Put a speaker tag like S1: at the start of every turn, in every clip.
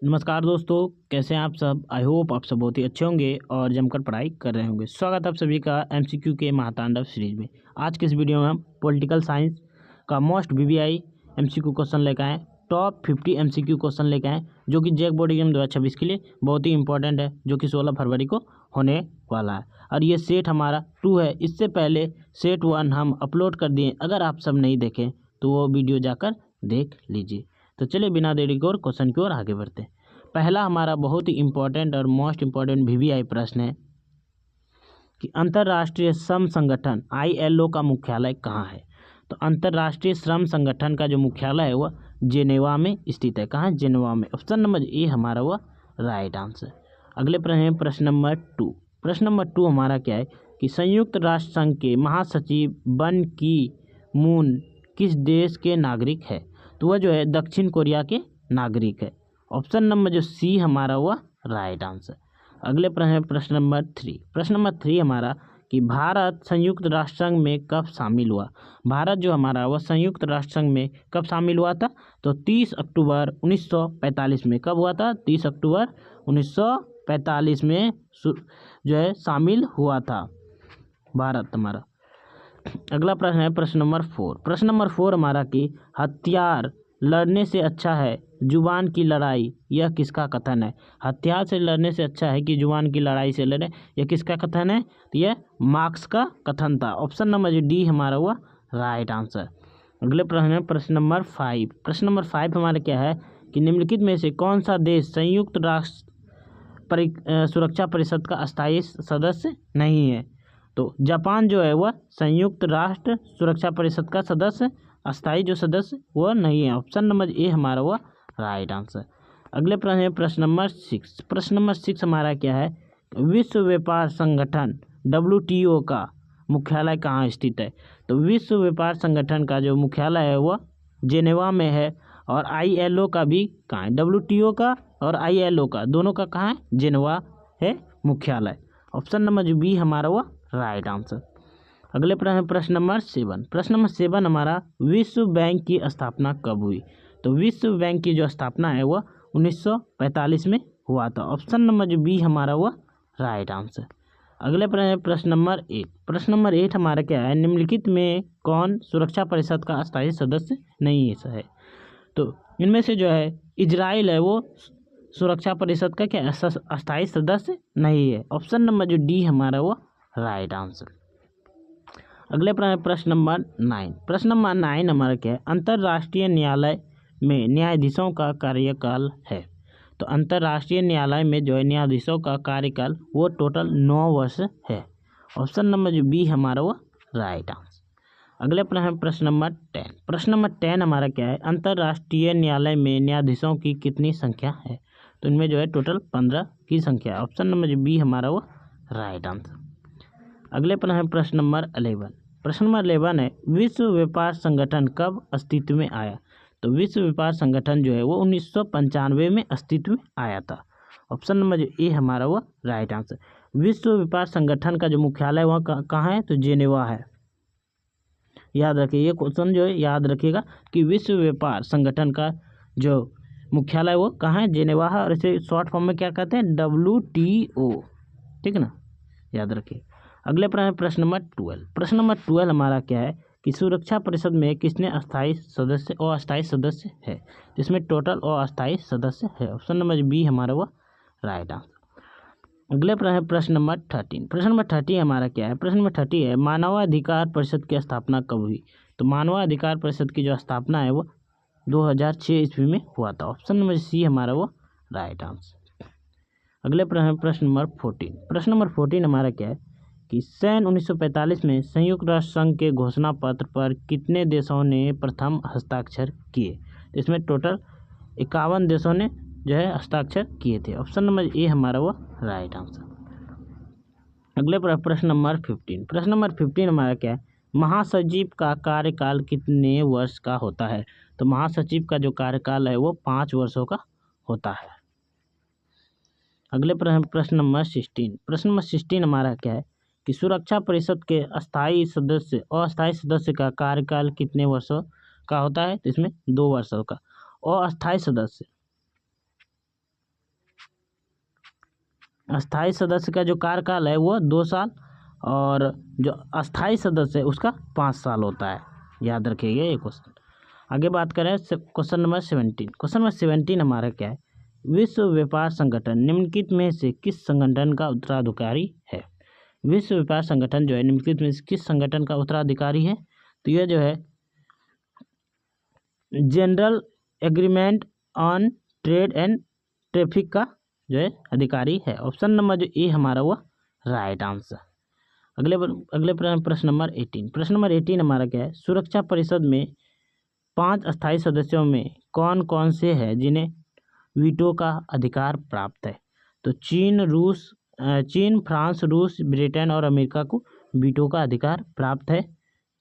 S1: नमस्कार दोस्तों, कैसे हैं आप सब। आई होप आप सब बहुत ही अच्छे होंगे और जमकर पढ़ाई कर रहे होंगे। स्वागत है आप सभी का एमसीक्यू के महातांडव सीरीज में। आज के इस वीडियो में हम पॉलिटिकल साइंस का मोस्ट वीवीआई एमसीक्यू क्वेश्चन लेकर आए, टॉप 50 एमसीक्यू क्वेश्चन लेकर आए, जो कि जेक बोर्ड एग्जाम 2026 के लिए बहुत ही इंपॉर्टेंट है, जो कि 16 फरवरी को होने वाला है। और ये सेट हमारा 2 है। इससे पहले सेट 1 हम अपलोड कर दिए, अगर आप सब नहीं देखें तो वो वीडियो जाकर देख लीजिए। तो चलिए बिना देरी के और क्वेश्चन की ओर आगे बढ़ते हैं। पहला हमारा बहुत ही इम्पोर्टेंट और मोस्ट इम्पोर्टेंट वीवीआई प्रश्न है कि अंतर्राष्ट्रीय श्रम संगठन ILO का मुख्यालय कहाँ है। तो अंतर्राष्ट्रीय श्रम संगठन का जो मुख्यालय है वह जेनेवा में स्थित है। कहाँ? जेनेवा में। ऑप्शन नंबर ए हमारा वह राइट आंसर। अगले प्रश्न है प्रश्न नंबर 2। प्रश्न नंबर 2 हमारा क्या है कि संयुक्त राष्ट्र संघ के महासचिव बन की मून किस देश के नागरिक है। तो वह जो है दक्षिण कोरिया के नागरिक है। ऑप्शन नंबर जो सी हमारा वह राइट आंसर। अगले प्रश्न है प्रश्न नंबर 3। प्रश्न नंबर 3 हमारा कि भारत संयुक्त राष्ट्र संघ में कब शामिल हुआ। भारत जो हमारा वह संयुक्त राष्ट्र संघ में कब शामिल हुआ था। तो 30 अक्टूबर 1945 में। कब हुआ था? 30 अक्टूबर 1945 में जो है शामिल हुआ था भारत हमारा। अगला प्रश्न है प्रश्न नंबर 4। प्रश्न नंबर 4 हमारा कि हथियार लड़ने से अच्छा है जुबान की लड़ाई, यह किसका कथन है। हथियार से लड़ने से अच्छा है कि जुबान की लड़ाई से लड़े, यह किसका कथन है। तो यह मार्क्स का कथन था। ऑप्शन नंबर जो डी हमारा हुआ राइट आंसर। अगले प्रश्न है प्रश्न नंबर 5। प्रश्न नंबर 5 हमारा क्या है कि निम्नलिखित में से कौन सा देश संयुक्त राष्ट्र सुरक्षा परिषद का अस्थायी सदस्य नहीं है। तो जापान जो है वह संयुक्त राष्ट्र सुरक्षा परिषद का सदस्य अस्थायी जो सदस्य वह नहीं है। ऑप्शन नंबर ए हमारा वह राइट आंसर। अगले प्रश्न है प्रश्न नंबर 6। प्रश्न नंबर 6 हमारा क्या है विश्व व्यापार संगठन WTO का मुख्यालय कहाँ स्थित है। तो विश्व व्यापार संगठन का जो मुख्यालय है वह जेनेवा में है। और ILO का भी कहाँ है? WTO का और ILO का दोनों का कहाँ है? जेनेवा है मुख्यालय। ऑप्शन नंबर जो बी हमारा वह राइट आंसर। अगले प्रश्न प्रश्न नंबर 7। प्रश्न नंबर 7 हमारा विश्व बैंक की स्थापना कब हुई। तो विश्व बैंक की जो स्थापना है वह 1945 में हुआ था। ऑप्शन नंबर जो बी हमारा वह राइट आंसर। अगले प्रश्न प्रश्न नंबर 8। प्रश्न नंबर 8 हमारा क्या है निम्नलिखित में कौन सुरक्षा परिषद का अस्थायी सदस्य नहीं है। तो इनमें से जो है इजराइल है वो सुरक्षा परिषद का क्या अस्थायी सदस्य नहीं है। ऑप्शन नंबर जो डी हमारा वो राइट आंसर। अगले प्रश्न नंबर 9। प्रश्न नंबर 9 हमारा क्या है अंतर्राष्ट्रीय न्यायालय में न्यायाधीशों का कार्यकाल है। तो अंतर्राष्ट्रीय न्यायालय में जो है न्यायाधीशों का कार्यकाल वो टोटल 9 वर्ष है। ऑप्शन नंबर जो बी हमारा वो राइट आंसर। अगले प्रश्न नंबर 10। प्रश्न नंबर 10 हमारा क्या है अंतर्राष्ट्रीय न्यायालय में न्यायाधीशों की कितनी संख्या है। तो इनमें जो है टोटल 15 की संख्या है। ऑप्शन नंबर जो बी हमारा वो राइट आंसर। अगले प्रश्न नंबर 11। प्रश्न नंबर 11 है विश्व व्यापार संगठन कब अस्तित्व में आया। तो विश्व व्यापार संगठन जो है वो 1995 में अस्तित्व में आया था। ऑप्शन नंबर जो ए हमारा वो राइट आंसर। विश्व व्यापार संगठन का जो मुख्यालय वहाँ कहाँ है। तो जेनेवा है। याद रखिए ये क्वेश्चन जो है याद रखिएगा कि विश्व व्यापार संगठन का जो मुख्यालय वो कहाँ है? जेनेवा है। और इसे शॉर्ट फॉर्म में क्या कहते हैं? WTO। ठीक है ना, याद रखिए। अगले प्रश्न नंबर 12। प्रश्न नंबर 12 हमारा क्या है कि सुरक्षा परिषद में किसने अस्थायी सदस्य और अस्थायी सदस्य है। जिसमें टोटल और अस्थायी सदस्य है। ऑप्शन नंबर बी हमारा वो राइट आंसर। अगले प्रश्न नंबर 13। प्रश्न नंबर 30 हमारा क्या है प्रश्न नंबर 30 है मानवाधिकार परिषद की स्थापना कब हुई। तो मानवाधिकार परिषद की जो स्थापना है वो 2006 ईस्वी में हुआ था। ऑप्शन नंबर सी हमारा वो राइट आंसर। अगले प्रश्न नंबर 14। प्रश्न नंबर 14 हमारा क्या है कि सन 1945 में संयुक्त राष्ट्र संघ के घोषणा पत्र पर कितने देशों ने प्रथम हस्ताक्षर किए। इसमें टोटल 51 देशों ने जो है हस्ताक्षर किए थे। ऑप्शन नंबर ए हमारा वो राइट आंसर। अगले प्रश्न नंबर 15। प्रश्न नंबर 15 हमारा क्या है महासचिव का कार्यकाल कितने वर्ष का होता है। तो महासचिव का जो कार्यकाल है वो 5 वर्षों का होता है। अगले प्रश्न नंबर 16। प्रश्न नंबर 16 हमारा क्या है कि सुरक्षा परिषद के अस्थायी सदस्य और अस्थायी सदस्य का कार्यकाल कितने वर्षों का होता है। तो इसमें 2 वर्षों का। और अस्थायी सदस्य अस्थाई सदस्य का जो कार्यकाल है वो 2 साल और जो अस्थाई सदस्य है उसका 5 साल होता है। याद रखिएगा ये क्वेश्चन। आगे बात करें क्वेश्चन नंबर 17। क्वेश्चन नंबर 17 हमारा क्या है, विश्व व्यापार संगठन निम्नलिखित में से किस संगठन का उत्तराधिकारी है। विश्व व्यापार संगठन जो है निम्नलिखित में से किस संगठन का उत्तराधिकारी है, तो यह जो है general agreement on trade and traffic का जो है अधिकारी है। ऑप्शन नंबर जो ए हमारा वो राइट आंसर। अगले प्रश्न नंबर 18। प्रश्न नंबर 18 हमारा क्या है, सुरक्षा परिषद में 5 अस्थायी सदस्यों में कौन कौन से हैं जिन्हें वीटो का अधिकार प्राप्त है। तो चीन, फ्रांस, रूस, ब्रिटेन और अमेरिका को वीटो का अधिकार प्राप्त है।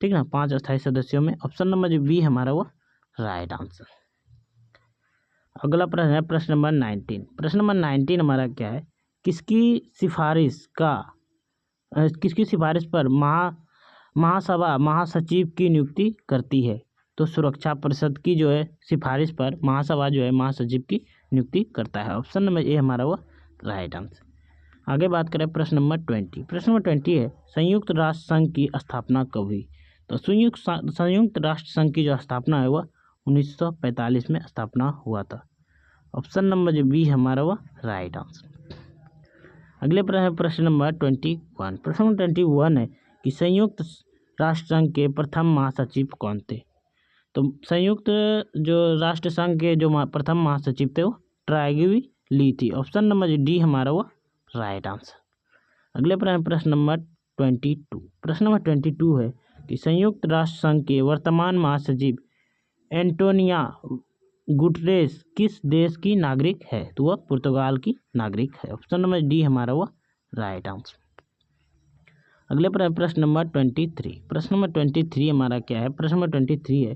S1: ठीक ना, 5 अस्थायी सदस्यों में। ऑप्शन नंबर जो बी हमारा वो राइट आंसर। अगला प्रश्न है प्रश्न नंबर 19। प्रश्न नंबर 19 हमारा क्या है, किसकी सिफारिश पर महासभा महासचिव की नियुक्ति करती है। तो सुरक्षा परिषद की जो है सिफारिश पर महासभा जो है महासचिव की नियुक्ति करता है। ऑप्शन नंबर ए हमारा वो राइट आंसर। आगे बात करें प्रश्न नंबर 20। प्रश्न नंबर 20 है, संयुक्त राष्ट्र संघ की स्थापना कब हुई। तो संयुक्त राष्ट्र संघ की जो स्थापना है वह 1945 में स्थापना हुआ था। ऑप्शन नंबर जो बी हमारा वह राइट आंसर। अगले प्रश्न नंबर 21। प्रश्न नंबर 21 है कि संयुक्त राष्ट्र संघ के प्रथम महासचिव कौन थे। तो संयुक्त जो राष्ट्र संघ के जो प्रथम महासचिव थे वो ट्राइगी ली थी। ऑप्शन नंबर डी हमारा वो राइट आंसर। अगले प्रश्न नंबर 22। प्रश्न नंबर 22 है कि संयुक्त राष्ट्र संघ के वर्तमान महासचिव एंटोनिया गुटरेस किस देश की नागरिक है। तो वह पुर्तगाल की नागरिक है। ऑप्शन नंबर डी हमारा वह राइट आंसर। अगले प्रश्न नंबर 23। प्रश्न नंबर 23 हमारा क्या है, प्रश्न नंबर 23 है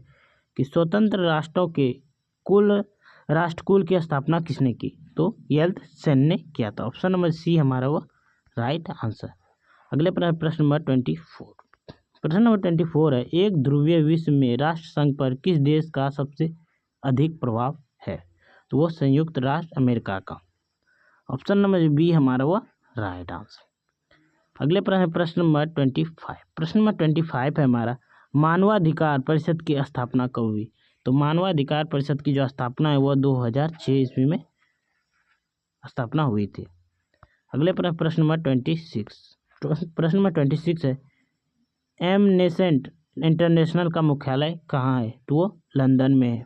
S1: कि स्वतंत्र राष्ट्रों के राष्ट्रकुल की स्थापना किसने की। तो येल्तसिन ने किया था। ऑप्शन नंबर सी हमारा वो राइट आंसर। अगले प्रश्न नंबर 24। प्रश्न नंबर 24 है, एक ध्रुवीय विश्व में राष्ट्र संघ पर किस देश का सबसे अधिक प्रभाव है। तो वो संयुक्त राष्ट्र अमेरिका का। ऑप्शन नंबर बी हमारा वो राइट आंसर। अगले प्रश्न नंबर 25। प्रश्न नंबर 25 है हमारा, मानवाधिकार परिषद की स्थापना कब हुई। तो मानवाधिकार परिषद की जो स्थापना है वो 2006 ईस्वी में स्थापना हुई थी। अगले प्रश्न नंबर 26। प्रश्न नंबर 26 है, एमनेसेंट इंटरनेशनल का मुख्यालय कहाँ है। तो वो लंदन में है।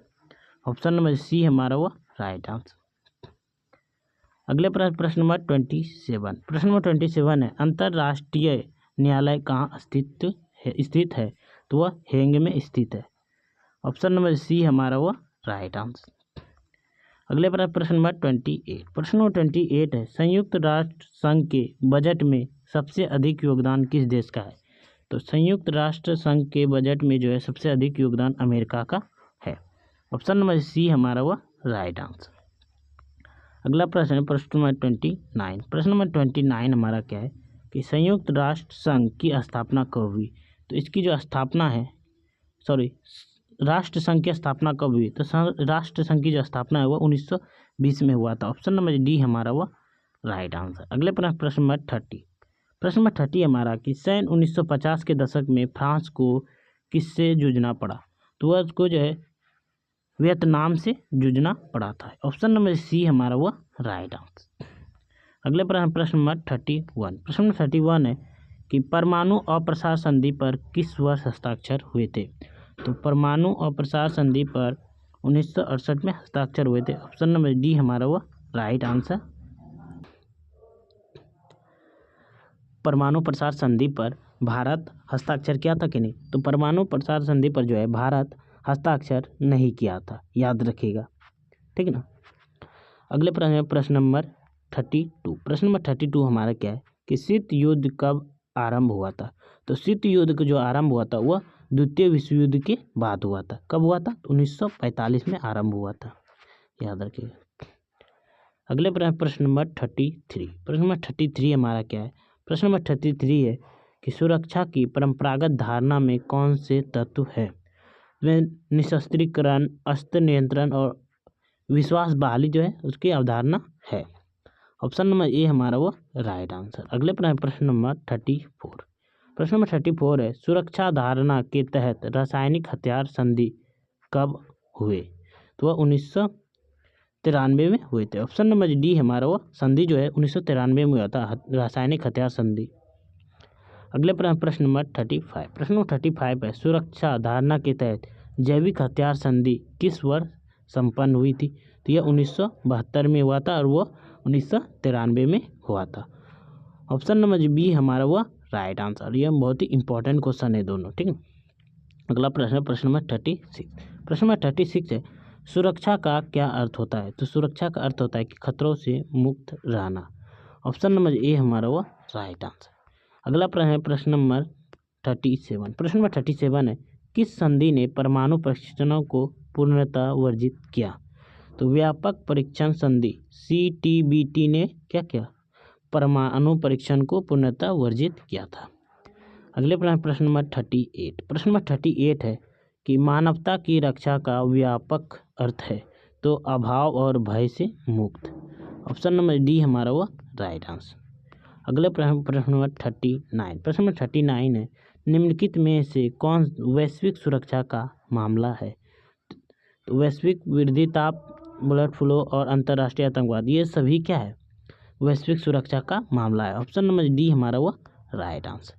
S1: ऑप्शन नंबर सी हमारा वो राइट आंसर। अगले प्रश्न नंबर 27। प्रश्न नंबर 27 है, अंतर्राष्ट्रीय न्यायालय कहाँ स्थित है। तो वह हेग में स्थित है। ऑप्शन नंबर सी हमारा वो राइट आंसर। अगले प्रश्न नंबर 28। प्रश्न नंबर 28 है, संयुक्त राष्ट्र संघ के बजट में सबसे अधिक योगदान किस देश का है। तो संयुक्त राष्ट्र संघ के बजट में जो है सबसे अधिक योगदान अमेरिका का है। ऑप्शन नंबर सी हमारा वो राइट आंसर। अगला प्रश्न है प्रश्न नंबर 29। प्रश्न नंबर 29 हमारा क्या है कि संयुक्त राष्ट्र संघ की स्थापना कब हुई। तो इसकी जो स्थापना है राष्ट्र संघ की स्थापना कब हुई। तो राष्ट्र संघ की जो स्थापना है वो 1920 में हुआ था। ऑप्शन नंबर डी हमारा वो राइट आंसर। अगले प्रश्न नंबर 30। प्रश्न नंबर 30 हमारा कि सन 1950 के दशक में फ्रांस को किससे जूझना पड़ा। तो वह उसको जो है वियतनाम से जूझना पड़ा था। ऑप्शन नंबर सी हमारा वो राइट आंसर। अगले प्रश्न नंबर 31। प्रश्न नंबर 31 है कि परमाणु अप्रसार संधि पर किस वर्ष हस्ताक्षर हुए थे। तो परमाणु अप्रसार संधि पर 1968 में हस्ताक्षर हुए थे। ऑप्शन नंबर डी हमारा वो राइट आंसर। परमाणु प्रसार संधि पर भारत हस्ताक्षर किया था कि नहीं। तो परमाणु प्रसार संधि पर जो है भारत हस्ताक्षर नहीं किया था, याद रखिएगा, ठीक ना। अगले प्रश्न नंबर 32। प्रश्न नंबर 32 हमारा क्या है कि शीत युद्ध कब आरंभ हुआ था। तो शीत युद्ध का जो आरंभ हुआ था वह द्वितीय विश्व युद्ध के बाद हुआ था। कब हुआ था। 1945 में आरंभ हुआ था, याद रखिएगा। अगले प्रश्न नंबर 33। प्रश्न नंबर 33 हमारा क्या है, प्रश्न नंबर 33 है कि सुरक्षा की परंपरागत धारणा में कौन से तत्व है। निशस्त्रीकरण, अस्त्र नियंत्रण और विश्वास बहाली जो है उसकी अवधारणा है। ऑप्शन नंबर ए हमारा वो राइट आंसर। अगले प्रश्न नंबर 34। प्रश्न नंबर 34 है, सुरक्षा धारणा के तहत रासायनिक हथियार संधि कब हुए? तो वह 1993 में हुए थे। ऑप्शन नंबर डी हमारा वो संधि जो है 1993 में हुआ था, रासायनिक हथियार संधि। अगले प्रश्न नंबर 35। प्रश्न नंबर 35 है, सुरक्षा धारणा के तहत जैविक हथियार संधि किस वर्ष संपन्न हुई थी? तो यह 1972 में हुआ था और वो 1993 में हुआ था। ऑप्शन नंबर बी हमारा हुआ राइट आंसर। यह बहुत ही इंपॉर्टेंट क्वेश्चन है दोनों, ठीक है। अगला प्रश्न नंबर 36। प्रश्न नंबर 36 है, सुरक्षा का क्या अर्थ होता है? तो सुरक्षा का अर्थ होता है कि खतरों से मुक्त रहना। ऑप्शन नंबर ए हमारा हुआ राइट आंसर। अगला प्रश्न नंबर 37। प्रश्न नंबर 37 है, किस संधि ने परमाणु परीक्षणों को पूर्णतः वर्जित किया? तो व्यापक परीक्षण संधि CTBT ने क्या किया? परमाणु परीक्षण को पूर्णतः वर्जित किया था। अगले प्रश्न नंबर 38। प्रश्न नंबर 38 है कि मानवता की रक्षा का व्यापक अर्थ है? तो अभाव और भय से मुक्त। ऑप्शन नंबर डी हमारा वो राइट आंसर। अगले प्रश्न नंबर 39। प्रश्न नंबर 39 है, निम्नलिखित में से कौन वैश्विक सुरक्षा का मामला है? तो वैश्विक वृद्धि, ताप, ब्लड फ्लो और अंतर्राष्ट्रीय आतंकवाद, ये सभी क्या है? वैश्विक सुरक्षा का मामला है। ऑप्शन नंबर डी हमारा वो राइट आंसर।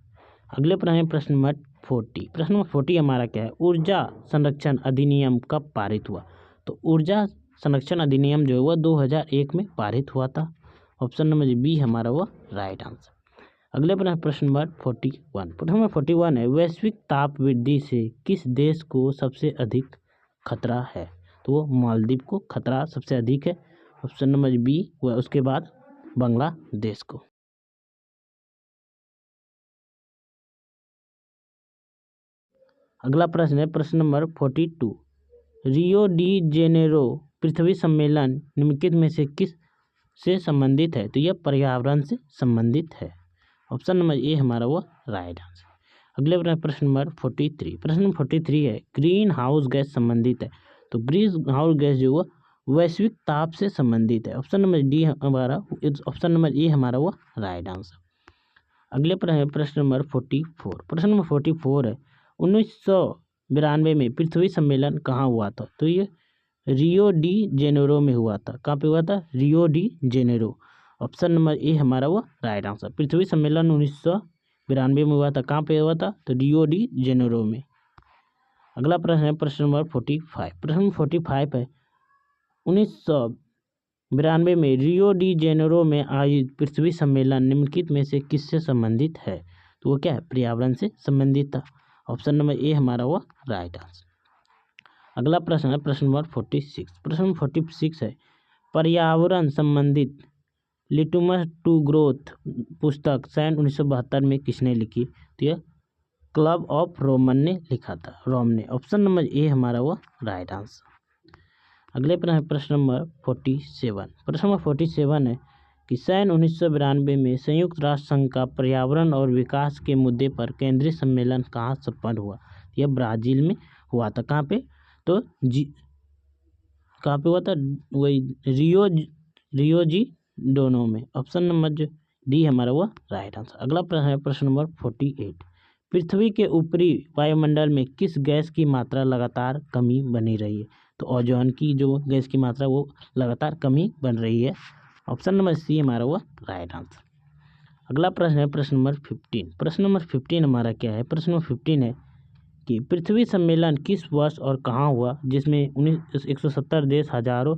S1: अगले प्रश्न नंबर 40। प्रश्न नंबर 40 हमारा क्या है? ऊर्जा संरक्षण अधिनियम कब पारित हुआ? तो ऊर्जा संरक्षण अधिनियम जो है वह 2001 में पारित हुआ था। ऑप्शन नंबर बी हमारा वो राइट आंसर। अगले प्रश्न नंबर 41। प्रश्न नंबर 41 है, वैश्विक ताप वृद्धि से किस देश को सबसे अधिक खतरा है? तो वो मालदीव को खतरा सबसे अधिक है। ऑप्शन नंबर बी व उसके बाद बांग्लादेश को। अगला प्रश्न है प्रश्न नंबर 42। रियो डी जेनेरो पृथ्वी सम्मेलन निम्नलिखित में से किस से संबंधित है? तो यह पर्यावरण से संबंधित है। ऑप्शन नंबर ए हमारा वो राइट आंसर। अगले प्रश्न नंबर 43। प्रश्न नंबर 43 है, ग्रीन हाउस गैस संबंधित है? तो ग्रीन हाउस गैस जो वो वैश्विक ताप से संबंधित है। ऑप्शन नंबर डी हमारा, ऑप्शन नंबर ए हमारा वो राइट आंसर। अगले प्रश्न नंबर 44। प्रश्न नंबर 44 है, 1992 में पृथ्वी सम्मेलन कहाँ हुआ था? तो ये रियो डी जेनेरो में हुआ था। कहाँ पे हुआ था? Rio de Janeiro. Option number A हमारा वो राइट आंसर। पृथ्वी सम्मेलन 1992 में हुआ था। कहाँ पे हुआ था? तो रियो डी जेनेरो में। अगला प्रश्न है प्रश्न नंबर 45। प्रश्न नंबर 45 है, 1992 में रियो डी जेनेरो में आयोजित पृथ्वी सम्मेलन निम्नलिखित में से किससे संबंधित है? तो वो क्या है? पर्यावरण से संबंधित था। ऑप्शन नंबर ए हमारा वो राइट आंसर। अगला प्रश्न है प्रश्न नंबर 46। प्रश्न नंबर 46 है, पर्यावरण संबंधित लिटमस टू ग्रोथ पुस्तक सन 1972 में किसने लिखी? तो यह क्लब ऑफ रोमन ने लिखा था, रोम ने। ऑप्शन नंबर ए हमारा वो राइट आंसर। अगले प्रश्न नंबर 47। प्रश्न नंबर 47 है कि सन 1992 में संयुक्त राष्ट्र संघ का पर्यावरण और विकास के मुद्दे पर केंद्रीय सम्मेलन कहाँ संपन्न हुआ? यह ब्राजील में हुआ था। कहाँ पे? तो कहाँ पे हुआ था? वही रियो जी दोनों में। ऑप्शन नंबर डी हमारा वो राइट आंसर। अगला प्रश्न है प्रश्न नंबर 48। पृथ्वी के ऊपरी वायुमंडल में किस गैस की मात्रा लगातार कमी बनी रही है? तो ओजोन की जो गैस की मात्रा वो लगातार कमी बन रही है। ऑप्शन नंबर सी हमारा वो राइट आंसर। अगला प्रश्न है प्रश्न नंबर 15। प्रश्न नंबर 15 हमारा क्या है? प्रश्न नंबर 15 है कि पृथ्वी सम्मेलन किस वर्ष और कहाँ हुआ जिसमें 170 देश, हजारों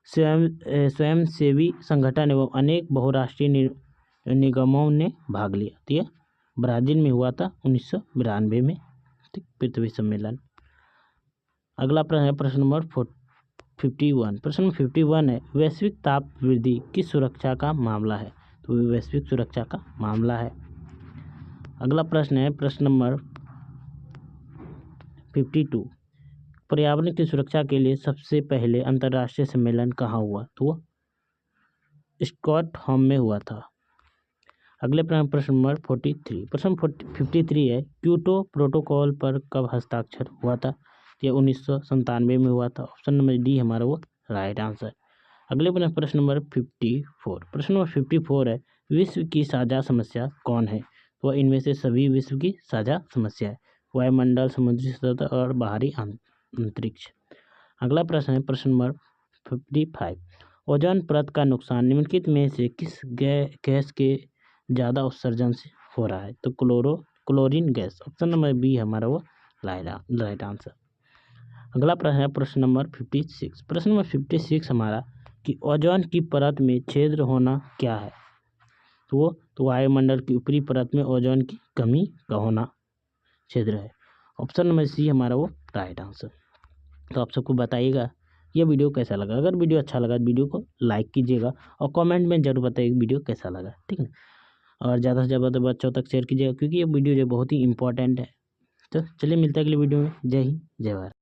S1: स्वयंसेवी संगठन एवं अनेक बहुराष्ट्रीय निगमों ने भाग लिया? तो यह ब्राजील में हुआ था 1992 में, ठीक, पृथ्वी सम्मेलन। अगला प्रश्न है प्रश्न नंबर 51। प्रश्न नंबर 51 है, वैश्विक ताप वृद्धि किस सुरक्षा का मामला है? तो वैश्विक सुरक्षा का मामला है। अगला प्रश्न है प्रश्न नंबर 52। पर्यावरण की सुरक्षा के लिए सबसे पहले अंतर्राष्ट्रीय सम्मेलन कहाँ हुआ? तो स्टॉकहोम में हुआ था। अगले प्रश्न नंबर 43। प्रश्न 53 है, क्योटो प्रोटोकॉल पर कब हस्ताक्षर हुआ था? यह 1997 में हुआ था। ऑप्शन नंबर डी हमारा वो राइट आंसर। अगले प्रश्न नंबर 54। प्रश्न नंबर 54 है, विश्व की साझा समस्या कौन है? वह इनमें से सभी विश्व की साझा समस्या है। वायुमंडल, समुद्री सतह और बाहरी अंतरिक्ष। अगला प्रश्न है प्रश्न नंबर 55। ओजोन परत का नुकसान निम्नलिखित में से किस गैस के ज़्यादा उत्सर्जन से हो रहा है? तो chlorine gas, option number B हमारा वो राइट आंसर। अगला प्रश्न है प्रश्न नंबर 56। प्रश्न नंबर 56 हमारा कि ओजोन की परत में छिद्र होना क्या है? तो वायुमंडल की ऊपरी परत में ओजोन की कमी का होना छिद्र है। ऑप्शन नंबर सी हमारा वो राइट आंसर। तो आप सबको बताइएगा ये वीडियो कैसा लगा। अगर वीडियो अच्छा लगा तो वीडियो को लाइक कीजिएगा और कमेंट में जरूर बताइए वीडियो कैसा लगा, ठीक है। और ज़्यादा से ज़्यादा बच्चों तक शेयर कीजिएगा क्योंकि ये वीडियो जो बहुत ही इंपॉर्टेंट है। तो चलिए मिलते हैं अगले वीडियो में। जय हिंद, जय भारत।